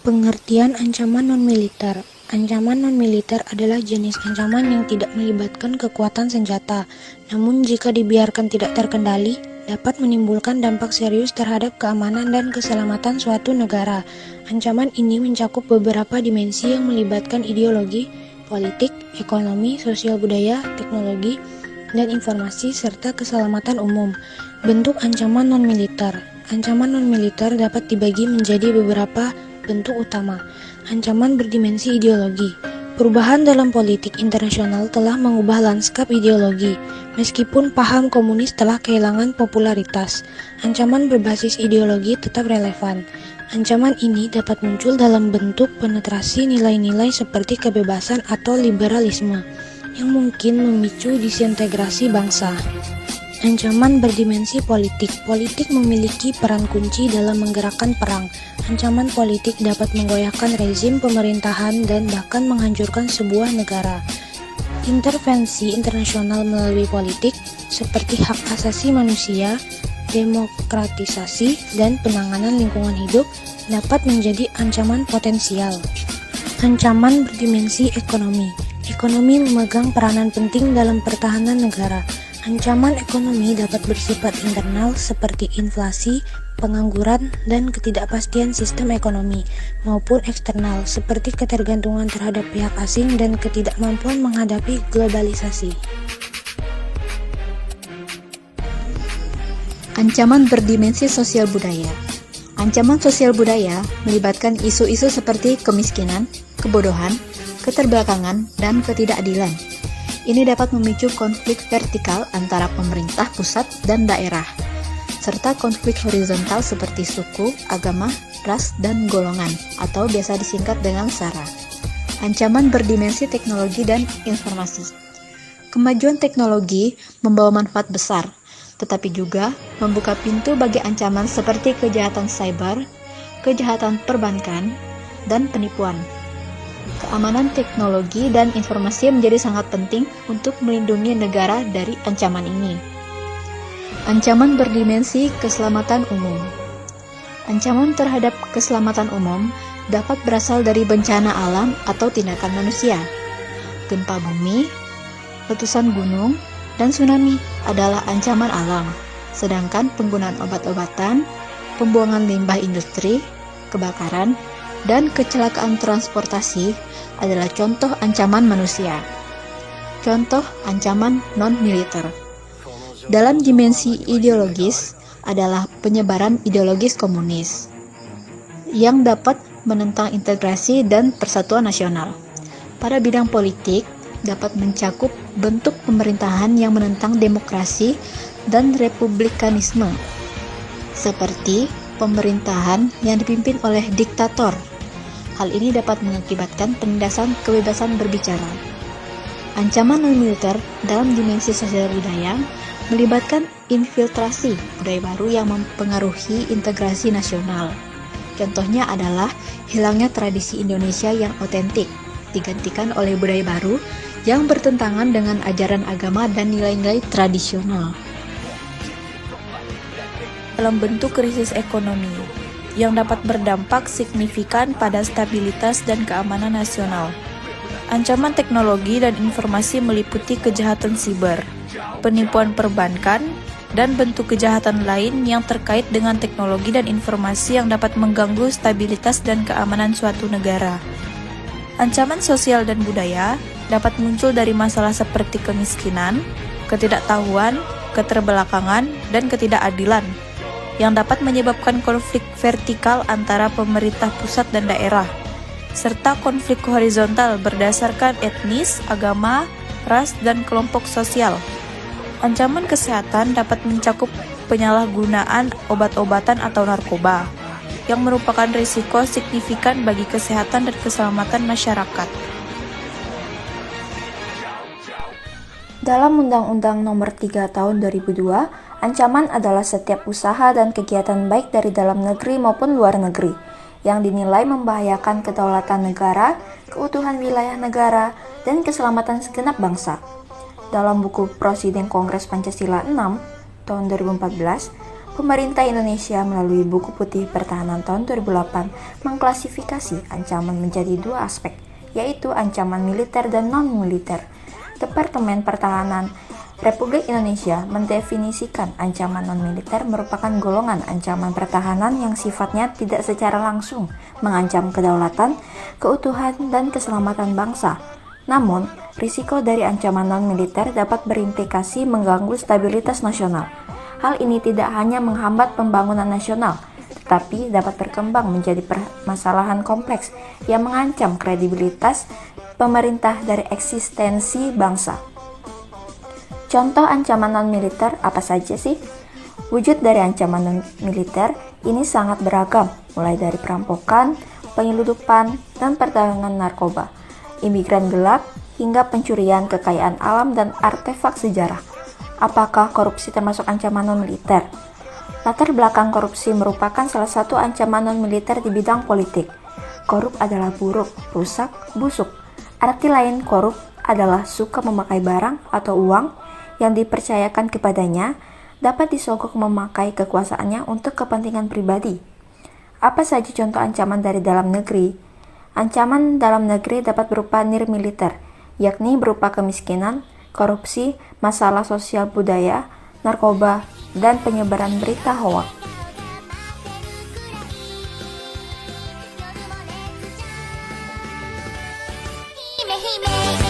Pengertian ancaman non-militer. Ancaman non-militer adalah jenis ancaman yang tidak melibatkan kekuatan senjata, namun jika dibiarkan tidak terkendali, dapat menimbulkan dampak serius terhadap keamanan dan keselamatan suatu negara. Ancaman ini mencakup beberapa dimensi yang melibatkan ideologi, politik, ekonomi, sosial budaya, teknologi, dan informasi, serta keselamatan umum. Bentuk ancaman non-militer. Ancaman non-militer dapat dibagi menjadi beberapa bentuk utama. Ancaman berdimensi ideologi. Perubahan dalam politik internasional telah mengubah lanskap ideologi, meskipun paham komunis telah kehilangan popularitas. Ancaman berbasis ideologi tetap relevan. Ancaman ini dapat muncul dalam bentuk penetrasi nilai-nilai seperti kebebasan atau liberalisme, yang mungkin memicu disintegrasi bangsa. Ancaman berdimensi politik. Politik memiliki peran kunci dalam menggerakkan perang. Ancaman politik dapat menggoyahkan rezim pemerintahan dan bahkan menghancurkan sebuah negara. Intervensi internasional melalui politik, seperti hak asasi manusia, demokratisasi, dan penanganan lingkungan hidup, dapat menjadi ancaman potensial. Ancaman berdimensi ekonomi. Ekonomi memegang peranan penting dalam pertahanan negara. Ancaman ekonomi dapat bersifat internal seperti inflasi, pengangguran, dan ketidakpastian sistem ekonomi, maupun eksternal seperti ketergantungan terhadap pihak asing dan ketidakmampuan menghadapi globalisasi. Ancaman berdimensi sosial budaya. Ancaman sosial budaya melibatkan isu-isu seperti kemiskinan, kebodohan, keterbelakangan, dan ketidakadilan. Ini dapat memicu konflik vertikal antara pemerintah pusat dan daerah, serta konflik horizontal seperti suku, agama, ras, dan golongan, atau biasa disingkat dengan SARA. Ancaman berdimensi teknologi dan informasi. Kemajuan teknologi membawa manfaat besar, tetapi juga membuka pintu bagi ancaman seperti kejahatan cyber, kejahatan perbankan, dan penipuan. Keamanan teknologi dan informasi menjadi sangat penting untuk melindungi negara dari ancaman ini. Ancaman berdimensi keselamatan umum. Ancaman terhadap keselamatan umum dapat berasal dari bencana alam atau tindakan manusia. Gempa bumi, letusan gunung, dan tsunami adalah ancaman alam, sedangkan penggunaan obat-obatan, pembuangan limbah industri, kebakaran, dan kecelakaan transportasi adalah contoh ancaman manusia. Contoh ancaman non-militer. Dalam dimensi ideologis adalah penyebaran ideologis komunis yang dapat menentang integrasi dan persatuan nasional. Pada bidang politik dapat mencakup bentuk pemerintahan yang menentang demokrasi dan republikanisme, seperti pemerintahan yang dipimpin oleh diktator. Hal ini dapat mengakibatkan penindasan kebebasan berbicara. Ancaman non-militer dalam dimensi sosial budaya melibatkan infiltrasi budaya baru yang mempengaruhi integrasi nasional. Contohnya adalah hilangnya tradisi Indonesia yang otentik, digantikan oleh budaya baru yang bertentangan dengan ajaran agama dan nilai-nilai tradisional. Dalam bentuk krisis ekonomi yang dapat berdampak signifikan pada stabilitas dan keamanan nasional. Ancaman teknologi dan informasi meliputi kejahatan siber, penipuan perbankan, dan bentuk kejahatan lain yang terkait dengan teknologi dan informasi yang dapat mengganggu stabilitas dan keamanan suatu negara. Ancaman sosial dan budaya dapat muncul dari masalah seperti kemiskinan, ketidaktahuan, keterbelakangan, dan ketidakadilan, yang dapat menyebabkan konflik vertikal antara pemerintah pusat dan daerah, serta konflik horizontal berdasarkan etnis, agama, ras, dan kelompok sosial. Ancaman kesehatan dapat mencakup penyalahgunaan obat-obatan atau narkoba, yang merupakan risiko signifikan bagi kesehatan dan keselamatan masyarakat. Dalam Undang-Undang Nomor 3 Tahun 2002, ancaman adalah setiap usaha dan kegiatan baik dari dalam negeri maupun luar negeri yang dinilai membahayakan kedaulatan negara, keutuhan wilayah negara, dan keselamatan segenap bangsa. Dalam buku Prosiding Kongres Pancasila 6 tahun 2014, Pemerintah Indonesia melalui Buku Putih Pertahanan tahun 2008 mengklasifikasi ancaman menjadi dua aspek, yaitu ancaman militer dan non-militer. Departemen Pertahanan Republik Indonesia mendefinisikan ancaman non-militer merupakan golongan ancaman pertahanan yang sifatnya tidak secara langsung mengancam kedaulatan, keutuhan, dan keselamatan bangsa. Namun, risiko dari ancaman non-militer dapat berimplikasi mengganggu stabilitas nasional. Hal ini tidak hanya menghambat pembangunan nasional, tetapi dapat berkembang menjadi permasalahan kompleks yang mengancam kredibilitas pemerintah dari eksistensi bangsa. Contoh ancaman non-militer apa saja sih? Wujud dari ancaman non-militer ini sangat beragam, mulai dari perampokan, penyeludupan, dan perdagangan narkoba, imigran gelap, hingga pencurian kekayaan alam dan artefak sejarah. Apakah korupsi termasuk ancaman non-militer? Latar belakang korupsi merupakan salah satu ancaman non-militer di bidang politik. Korup adalah buruk, rusak, busuk. Arti lain korup adalah suka memakai barang atau uang yang dipercayakan kepadanya dapat disogok memakai kekuasaannya untuk kepentingan pribadi. Apa saja contoh ancaman dari dalam negeri? Ancaman dalam negeri dapat berupa nirmiliter, yakni berupa kemiskinan, korupsi, masalah sosial budaya, narkoba, dan penyebaran berita hoaks. Hime hime